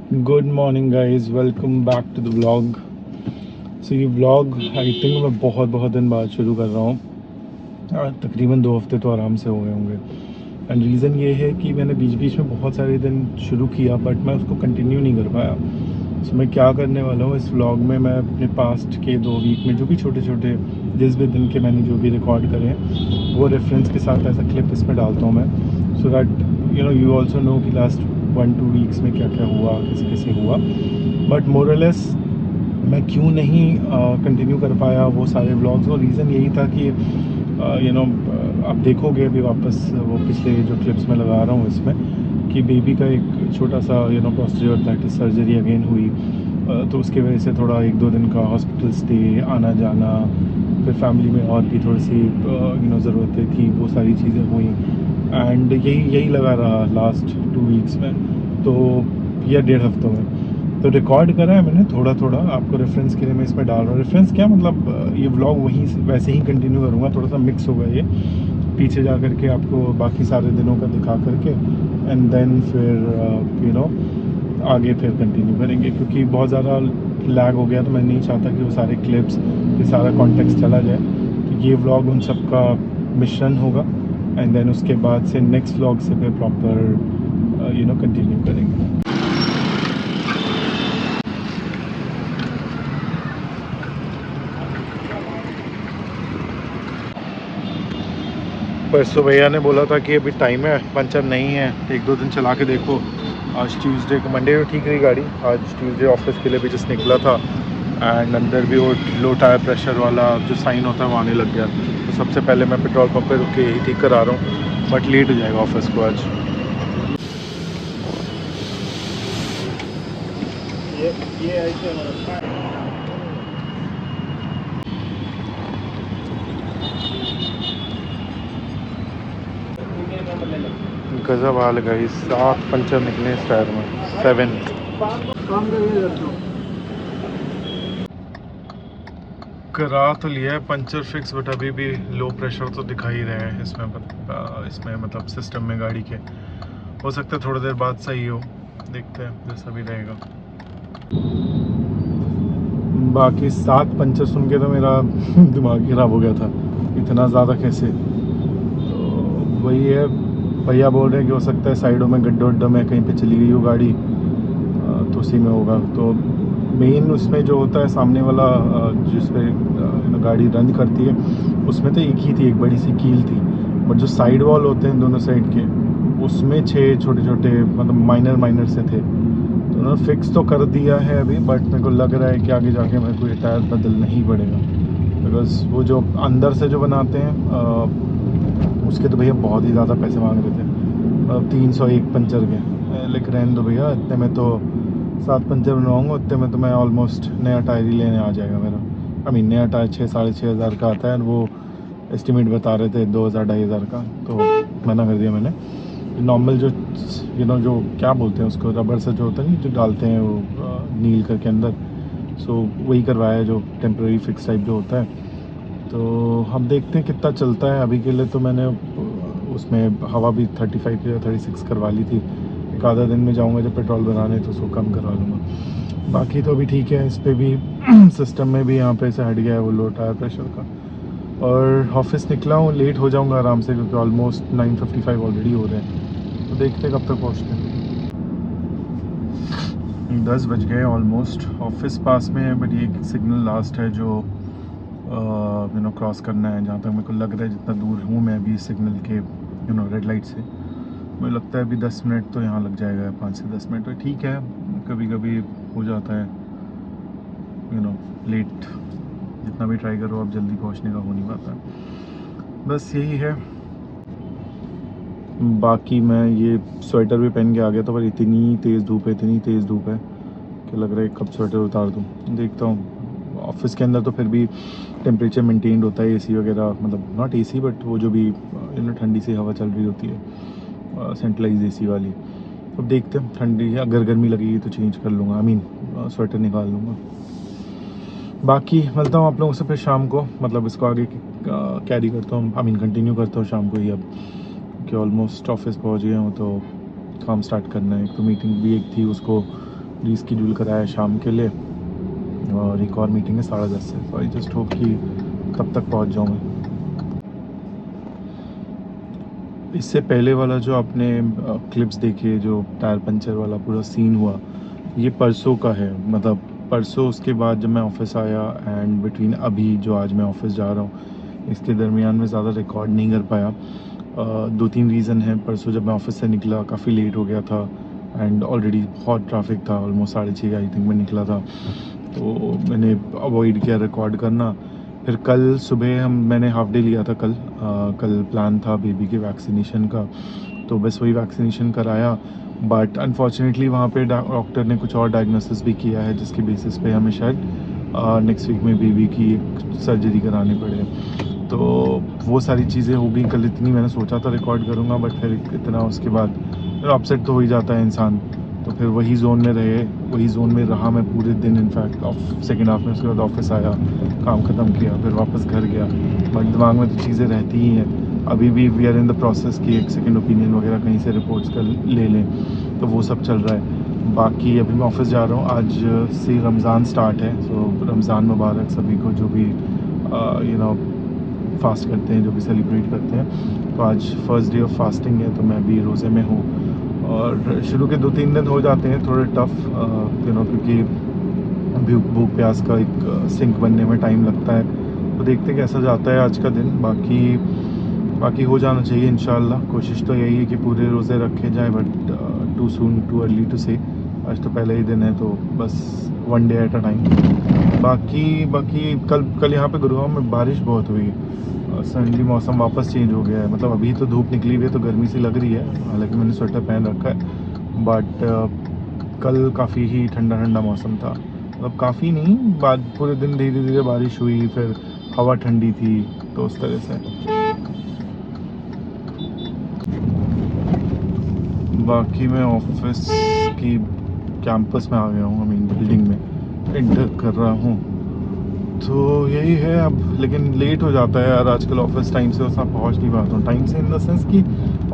Good morning guys, welcome back to the vlog. So ये vlog I think मैं बहुत बहुत दिन बाद शुरू कर रहा हूँ। तकरीबन 2 हफ्ते तो आराम से हो गए होंगे। एंड रीज़न ये है कि मैंने बीच बीच में बहुत सारे दिन शुरू किया बट मैं उसको कंटिन्यू नहीं कर पाया। सो मैं क्या करने वाला हूँ इस व्लॉग में, मैं अपने पास्ट के 2 वीक में जो भी छोटे छोटे जिस भी दिन के मैंने जो भी रिकॉर्ड करे हैं वो रेफरेंस के साथ ऐसा क्लिप इसमें डालता हूँ मैं, so that you also know कि लास्ट 1-2 वीक्स में क्या क्या हुआ, कैसे कैसे हुआ। बट मोरलेस मैं क्यों नहीं कंटिन्यू कर पाया वो सारे व्लॉग्स, और रीज़न यही था कि आप देखोगे अभी वापस वो पिछले जो क्लिप्स में लगा रहा हूँ इसमें कि बेबी का एक छोटा सा पोस्टीरियर प्लैटिस सर्जरी अगेन हुई। तो उसके वजह से थोड़ा 1-2 दिन का हॉस्पिटल स्टे, आना जाना, फिर फैमिली में और भी थोड़ी सी ज़रूरतें थी, वो सारी चीज़ें हुई। एंड यही यही लगा रहा लास्ट 2 वीक्स में, तो या 1.5 हफ्तों में। तो रिकॉर्ड करा है मैंने थोड़ा थोड़ा, आपको रेफरेंस के लिए मैं इसमें डाल रहा हूँ। रेफरेंस क्या मतलब, ये व्लॉग वहीं से वैसे ही कंटिन्यू करूँगा, थोड़ा सा मिक्स होगा ये पीछे जा कर के आपको बाकी सारे दिनों का दिखा करके, एंड देन फिर आगे फिर कंटिन्यू करेंगे, क्योंकि बहुत ज़्यादा लैग हो गया तो मैं नहीं चाहता कि वो सारे क्लिप्स, ये सारा कॉन्टेक्स्ट चला जाए। तो ये व्लॉग उन सब का मिश्रण होगा, एंड देन उसके बाद से नेक्स्ट व्लॉग से फिर प्रॉपर कंटिन्यू करेंगे। परसों भैया ने बोला था कि अभी टाइम है, पंचर नहीं है, 1-2 दिन चला के देखो। आज ट्यूसडे को, मंडे को ठीक रही गाड़ी, आज ट्यूसडे ऑफिस के लिए भी जस्ट निकला था, एंड अंदर भी वो लो टायर प्रेशर वाला जो साइन होता है वो आने लग गया। तो सबसे पहले मैं पेट्रोल पंप पे रुक के यही ठीक करा रहा हूँ, बट लेट हो जाएगा ऑफिस को आज। ये ऐसे गजब हाल गई, 7 पंचर निकले इस टायर में, 7। काम करा तो लिया है पंचर फिक्स, बट अभी भी लो प्रेशर तो दिखा ही रहे हैं इसमें, इसमें मतलब सिस्टम में गाड़ी के। हो सकता है थोड़ी देर बाद सही हो, देखते हैं जैसा भी रहेगा। बाकी 7 पंचर सुन के तो मेरा दिमाग खराब हो गया था, इतना ज़्यादा कैसे। तो वही है, भैया बोल रहे हैं कि हो सकता है साइडों में गड्ढे वड्ढों में कहीं पे चली गई हो गाड़ी, तो उसी में होगा। तो मेन उसमें जो होता है सामने वाला, जिस पे गाड़ी रन करती है, उसमें तो एक ही थी, एक बड़ी सी कील थी। बट जो साइड वॉल होते हैं दोनों साइड के, उसमें 6 छोटे छोटे मतलब माइनर माइनर से थे। तो उन्होंने फिक्स तो कर दिया है अभी, बट मेरे को लग रहा है कि आगे जाके मेरे को ये टायर बदलना ही पड़ेगा, बिकॉज़ वो जो अंदर से जो बनाते हैं उसके तो भैया बहुत ही ज़्यादा पैसे मांग रहे थे, 301 पंचर के। लेकिन रहने दो भैया, इतने में तो 7 पंचर बनवाऊँगा, उतने में तो मैं ऑलमोस्ट नया टायर ही लेने आ जाएगा मेरा। आई मीन नया टायर 6-6.5 हज़ार का आता है, और वो एस्टिमेट बता रहे थे 2,000-2,500 का, तो मना कर दिया मैंने। नॉर्मल जो जो क्या बोलते हैं उसको, रबर से जो होता है नहीं, जो डालते हैं वो नील करके अंदर, सो वही करवाया है, जो टेम्प्रेरी फिक्स टाइप जो होता है। तो हम देखते हैं कितना चलता है। अभी के लिए तो मैंने उसमें हवा भी 35 या 36 करवा ली थी। एक आधा दिन में जाऊंगा जब पेट्रोल भराने, तो उसको कम करवा लूँगा। बाकी तो अभी ठीक है, इस पर भी सिस्टम में भी यहाँ पे से हट गया है वो लो टायर प्रेशर का। और ऑफिस निकला हूँ, लेट हो जाऊँगा आराम से, क्योंकि ऑलमोस्ट 9:55 ऑलरेडी हो रहे हैं। तो देखते हैं कब तक पहुँचते हैं। 10 बज गए ऑलमोस्ट, ऑफिस पास में है, बट ये सिग्नल लास्ट है जो क्रॉस करना है। जहाँ तक मेरे को लग रहा है, जितना दूर हूँ मैं अभी सिग्नल के रेड लाइट से, मुझे लगता है अभी 10 मिनट तो यहाँ लग जाएगा, 5 से 10 मिनट। तो ठीक है, कभी कभी हो जाता है लेट, जितना भी ट्राई करो अब जल्दी पहुँचने का हो नहीं पाता। बस यही है। बाकी मैं ये स्वेटर भी पहन के आ गया था, पर इतनी तेज़ धूप है, इतनी तेज़ धूप है कि लग रहा है कब स्वेटर उतार दूँ। देखता हूँ, ऑफिस के अंदर तो फिर भी टेम्परेचर मेंटेन्ड होता है, एसी वगैरह, मतलब नॉट एसी बट वो जो भी ठंडी सी हवा चल रही होती है, सेंट्रलाइज एसी वाली। अब देखते हैं, ठंडी अगर गर्मी लगेगी तो चेंज कर लूँगा, आई मीन स्वेटर निकाल लूँगा। बाकी मिलता हूँ आप लोगों से फिर शाम को, मतलब इसको आगे कैरी करता हूँ, आई मीन कंटिन्यू करता हूँ शाम को ही अब, कि ऑलमोस्ट ऑफिस पहुँच गया हूँ, तो काम स्टार्ट करना है। एक तो मीटिंग भी एक थी, उसको रीस्केड्यूल कराया है शाम के लिए, और एक और मीटिंग है 10:30 से। तो आई जस्ट होप कि तब तक पहुंच जाऊँ मैं। इससे पहले वाला जो आपने क्लिप्स देखे, जो टायर पंचर वाला पूरा सीन हुआ, ये परसों का है। मतलब परसों उसके बाद जब मैं ऑफिस आया, एंड बिटवीन अभी जो आज मैं ऑफिस जा रहा हूँ, इसके दरमियान में ज़्यादा रिकॉर्ड नहीं कर पाया। 2-3 रीज़न हैं। परसों जब मैं ऑफिस से निकला काफ़ी लेट हो गया था, एंड ऑलरेडी बहुत ट्रैफिक था। ऑलमोस्ट 6:30 आई थिंक मैं निकला था, तो मैंने अवॉइड किया रिकॉर्ड करना। फिर कल सुबह मैंने हाफ डे लिया था कल प्लान था बेबी के वैक्सीनेशन का, तो बस वही वैक्सीनेशन कराया। बट अनफॉर्चुनेटली वहाँ पे डॉक्टर ने कुछ और डायग्नोसिस भी किया है, जिसके बेसिस पे हमें शायद नेक्स्ट वीक में बेबी की एक सर्जरी करानी पड़े। तो वो सारी चीज़ें हो गई कल। इतनी मैंने सोचा था रिकॉर्ड करूँगा, बट फिर इतना उसके बाद फिर अपसेट तो हो ही जाता है इंसान। तो फिर वही जोन में रहा मैं पूरे दिन। इनफैक्ट सेकेंड हाफ में उसके बाद ऑफिस आया, काम ख़त्म किया, फिर वापस घर गया। बट दिमाग में तो चीज़ें रहती ही हैं। अभी भी we are in the process कि एक सेकंड ओपिनियन वगैरह कहीं से रिपोर्ट्स कर ले लें, तो वो सब चल रहा है। बाकी अभी मैं ऑफिस जा रहा हूँ। आज से रमज़ान स्टार्ट है, सो रमज़ान मुबारक सभी को, जो भी फास्ट करते हैं, जो भी सेलिब्रेट करते हैं। तो आज फर्स्ट डे ऑफ फास्टिंग है, तो मैं भी रोज़े में हूँ। और शुरू के 2-3 दिन हो जाते हैं थोड़े टफ़, क्योंकि भूख प्यास का एक सिंक बनने में टाइम लगता है। तो देखते कैसा जाता है आज का दिन। बाकी हो जाना चाहिए इंशाल्लाह। कोशिश तो यही है कि पूरे रोज़े रखे जाएं, but too soon too early to say. आज तो पहला ही दिन है, तो बस one day at a time. बाकी कल यहाँ पे गुरुग्राम में बारिश बहुत हुई। सडनली मौसम वापस चेंज हो गया है। मतलब अभी तो धूप निकली हुई है, तो गर्मी सी लग रही है, हालांकि मैंने स्वेटर पहन रखा है। बट कल काफ़ी ही ठंडा ठंडा मौसम था। मतलब काफ़ी नहीं, बाद पूरे दिन धीरे धीरे बारिश हुई, फिर हवा ठंडी थी, तो उस तरह से। बाकी मैं ऑफिस की कैंपस में आ गया हूँ, आई मीन बिल्डिंग में एंटर कर रहा हूँ। तो यही है अब। लेकिन लेट हो जाता है यार आजकल ऑफिस। टाइम से उस पहुँच नहीं पाता हूँ। टाइम से इन द सेंस कि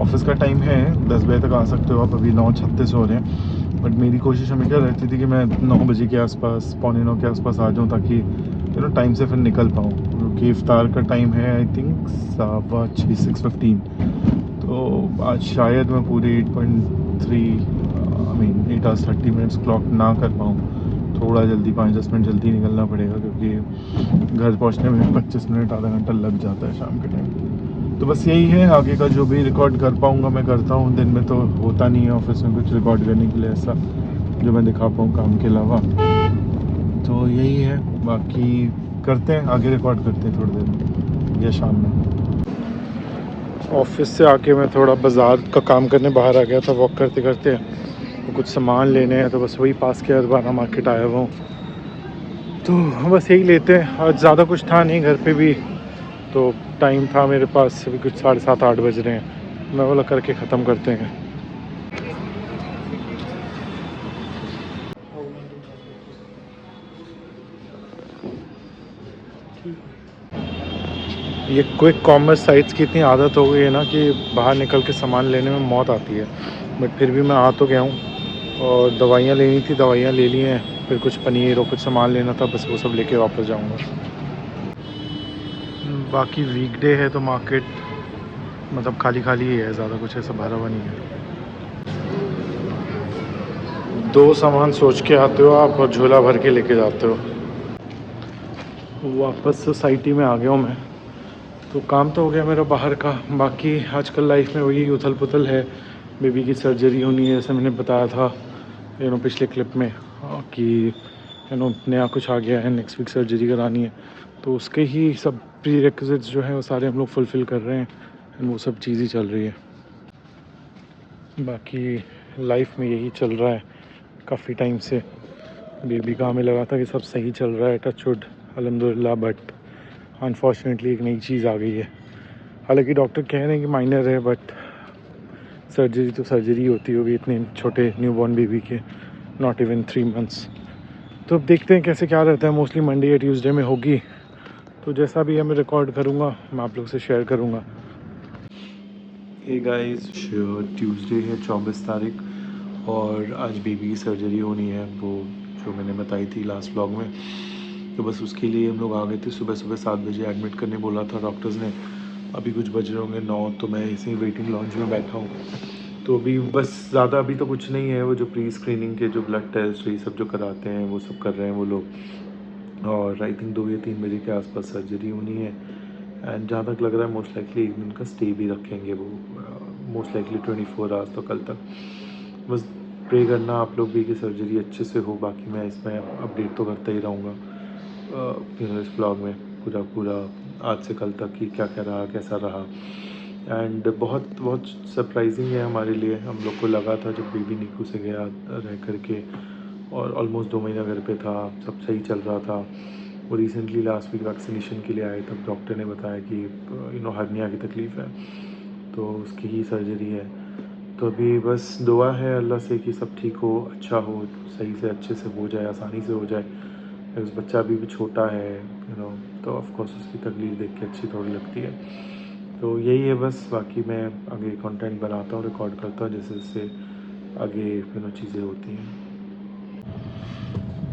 ऑफिस का टाइम है 10 बजे तक आ सकते हो आप, अभी 9:36 हो रहे हैं। बट मेरी कोशिश हमेशा रहती थी कि मैं 9 बजे के आसपास, 8:45 के आसपास आ जाऊँ, ताकि टाइम से फिर निकल पाऊँ। क्योंकि इफ्तार का टाइम है आई थिंक 6:15। तो आज शायद मैं पूरे 8 hours 30 minutes क्लॉक ना कर पाऊँ। थोड़ा जल्दी 5-10 मिनट जल्दी निकलना पड़ेगा, क्योंकि घर पहुंचने में 25 मिनट आधा घंटा लग जाता है शाम के टाइम। तो बस यही है। आगे का जो भी रिकॉर्ड कर पाऊँगा मैं करता हूँ। दिन में तो होता नहीं है ऑफिस में कुछ रिकॉर्ड करने के लिए ऐसा जो मैं दिखा पाऊँ काम के अलावा। तो यही है। बाकी करते हैं, आगे रिकॉर्ड करते हैं थोड़ी देर में या शाम में। ऑफिस से आके मैं थोड़ा बाज़ार का काम करने बाहर आ गया था, वॉक करते करते। तो कुछ सामान लेने हैं, तो बस वही पास के अरबाना मार्केट आया हुआ हूँ। तो बस यही लेते हैं। आज ज़्यादा कुछ था नहीं घर पे भी, तो टाइम था मेरे पास, अभी कुछ 7:30-8 बज रहे हैं। मैं बोला करके ख़त्म करते हैं। ये क्विक कॉमर्स साइट्स की इतनी आदत हो गई है ना कि बाहर निकल के सामान लेने में मौत आती है। बट फिर भी मैं आ तो गया हूँ। और दवाइयाँ लेनी थी, दवाइयाँ ले ली हैं। फिर कुछ पनीर और कुछ सामान लेना था, बस वो सब लेके वापस जाऊँगा। बाकी वीकडे है तो मार्केट मतलब खाली खाली ही है, ज़्यादा कुछ ऐसा भरा हुआ नहीं है। 2 सामान सोच के आते हो आप और झोला भर के लेके जाते हो। वापस सोसाइटी में आ गया हूँ मैं। तो काम तो हो गया मेरा बाहर का। बाकी आजकल लाइफ में वही उथल पुथल है। बेबी की सर्जरी होनी है, जैसे मैंने बताया था पिछले क्लिप में, कि नया कुछ आ गया है, नेक्स्ट वीक सर्जरी करानी है। तो उसके ही सब प्रीरेक्विजिट्स जो हैं वो सारे हम लोग फुलफ़िल कर रहे हैं, एंड वो सब चीज़ ही चल रही है। बाकी लाइफ में यही चल रहा है काफ़ी टाइम से। बेबी का हमें लगा था कि सब सही चल रहा है, टच वुड अल्हम्दुलिल्लाह, बट अनफॉर्चुनेटली एक नई चीज़ आ गई है। हालांकि डॉक्टर कह रहे हैं कि माइनर है, बट सर्जरी तो सर्जरी होती होगी इतने छोटे न्यूबॉर्न बेबी के, नॉट इवन 3 months। तो अब देखते हैं कैसे क्या रहता है। मोस्टली मंडे या ट्यूसडे में होगी, तो जैसा भी है मैं रिकॉर्ड करूँगा, मैं आप लोग से शेयर करूँगा। हे गाइस, ट्यूसडे है 24 तारीख, और आज बेबी की सर्जरी होनी है, वो जो मैंने बताई थी लास्ट व्लॉग में। तो बस उसके लिए हम लोग आ गए थे। सुबह सुबह 7 बजे एडमिट करने बोला था डॉक्टर्स ने। अभी कुछ बज रहे होंगे 9, तो मैं इसी वेटिंग लॉन्च में बैठा हूँ। तो अभी बस ज़्यादा अभी तो कुछ नहीं है, वो जो प्री स्क्रीनिंग के जो ब्लड टेस्ट ये सब जो कराते हैं वो सब कर रहे हैं वो लोग। और आई थिंक 2 या 3 बजे के आसपास सर्जरी होनी है। एंड जहाँ तक लग रहा है मोस्ट लाइकली 1 दिन का स्टे भी रखेंगे वो, मोस्ट लाइकली 24 आवर्स, तो कल तक। बस प्रे करना आप लोग भी कि सर्जरी अच्छे से हो। बाकी मैं इसमें अपडेट तो करता ही रहूँगा इस ब्लॉग में पूरा आज से कल तक कि क्या क्या रहा, कैसा रहा। एंड बहुत बहुत सरप्राइजिंग है हमारे लिए। हम लोग को लगा था जब बेबी नीकू से गया रह करके, और ऑलमोस्ट 2 महीना घर पे था, सब सही चल रहा था। वो रिसेंटली लास्ट वीक वैक्सीनेशन के लिए आए, तब डॉक्टर ने बताया कि हर्निया की तकलीफ़ है, तो उसकी ही सर्जरी है। तो अभी बस दुआ है अल्लाह से कि सब ठीक हो, अच्छा हो, सही से अच्छे से हो जाए, आसानी से हो जाए। उस बच्चा अभी भी छोटा है तो ऑफ कोर्स उसकी तकलीफ़ देख के अच्छी थोड़ी लगती है। तो यही है बस। बाकी मैं आगे कंटेंट बनाता हूँ, रिकॉर्ड करता हूँ, जैसे जैसे आगे चीज़ें होती हैं।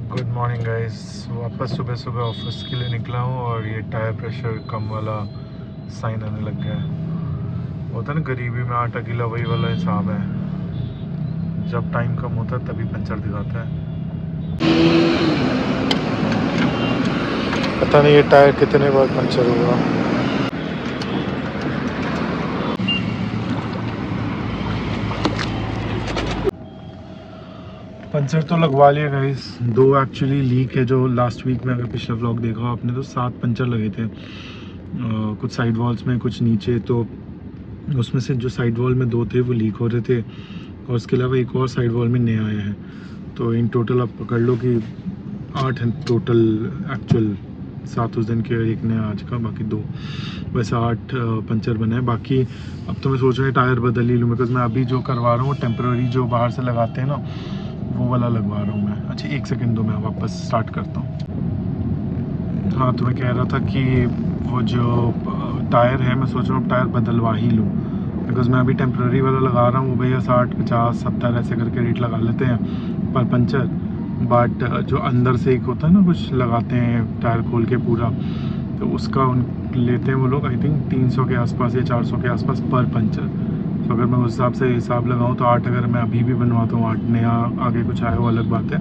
गुड मॉर्निंग गाइस, वापस सुबह सुबह ऑफिस के लिए निकला हूँ और ये टायर प्रेशर कम वाला साइन आने लग गया है। होता है ना गरीबी में आटा गीला, वही वाला हिसाब है। जब टाइम कम होता है तभी पंचर दिखाता है। पता नहीं ये टायर कितने बार पंचर हुआ। पंचर तो लगवा लिया गाइस। 2 एक्चुअली लीक है, जो लास्ट वीक में अगर पिछला व्लॉग देखा आपने तो 7 पंचर लगे थे। कुछ साइड वॉल्स में, कुछ नीचे। तो उसमें से जो साइड वॉल में 2 थे वो लीक हो रहे थे, और उसके अलावा एक और साइड वॉल में नया आया है। तो इन टोटल आप पकड़ लो कि 8 हैं टोटल। एक्चुअल 7 उस दिन के, एक नया आज का, बाकी 2। वैसे 8 पंचर बने हैं। बाकी अब तो मैं सोच रहा हूँ टायर बदल ही लूँ, बिकॉज मैं अभी जो करवा रहा हूँ वो टेम्प्रेरी जो बाहर से लगाते हैं ना, वो वाला लगवा रहा हूँ मैं। अच्छा 1 सेकेंड दो, मैं वापस स्टार्ट करता हूँ। हाँ, तो मैं कह रहा था कि वो जो टायर है, मैं सोच रहा हूँ टायर बदलवा ही लूँ, बिकॉज मैं अभी टेम्प्रेरी वाला लगा रहा हूँ। वो भैया 60, 50, 70 ऐसे करके रेट लगा लेते हैं पर पंचर। बट जो अंदर से एक होता है ना, कुछ लगाते हैं टायर खोल के पूरा, तो उसका उन लेते हैं वो लोग आई थिंक 300 के आसपास या 400 के आसपास पर पंचर। तो अगर मैं उस हिसाब से हिसाब लगाऊँ तो 8 अगर मैं अभी भी बनवाता हूँ, 8 नया आगे कुछ आया वो अलग बात है,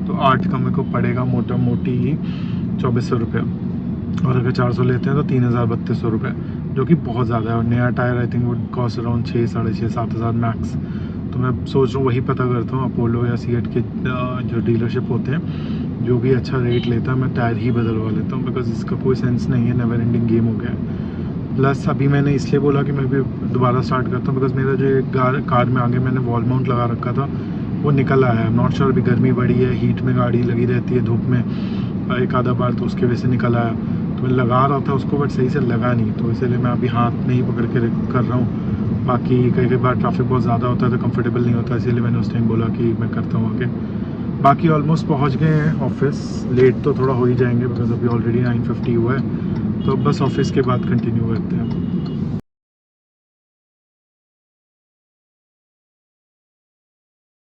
तो 8 का मेरे को पड़ेगा मोटा मोटी 2400 रुपये। और अगर 400 लेते हैं तो 3000-3200 रुपये, जो कि बहुत ज़्यादा है। और नया tyre I think would cost around 6, 6,500, 7,000 max. तो मैं सोच रहा हूँ वही पता करता हूँ, अपोलो या सीएट के जो डीलरशिप होते हैं, जो भी अच्छा रेट लेता है मैं टायर ही बदलवा लेता हूँ, बिकॉज इसका कोई सेंस नहीं है, नेवर एंडिंग गेम हो गया है। प्लस अभी मैंने इसलिए बोला कि मैं भी दोबारा स्टार्ट करता हूँ, बिकॉज मेरा जो कार में आगे मैंने वॉल माउंट लगा रखा था वो निकल आया है। नॉट श्योर, अभी गर्मी बढ़ी है, हीट में गाड़ी लगी रहती है, धूप में एक आधा बार, तो उसकी वजह से निकल आया। तो मैं लगा रहा था उसको, बट सही से लगा नहीं, तो इसलिए मैं अभी हाथ में ही पकड़ के कर रहा हूँ। बाकी कई बार ट्रैफिक बहुत ज़्यादा होता है तो कंफर्टेबल नहीं होता, इसीलिए मैंने उस टाइम बोला कि मैं करता हूँ आगे। बाकी ऑलमोस्ट पहुँच गए हैं ऑफिस। लेट तो थोड़ा हो ही जाएंगे बिकॉज अभी ऑलरेडी 9:50 हुआ है, तो बस ऑफिस के बाद कंटिन्यू करते हैं।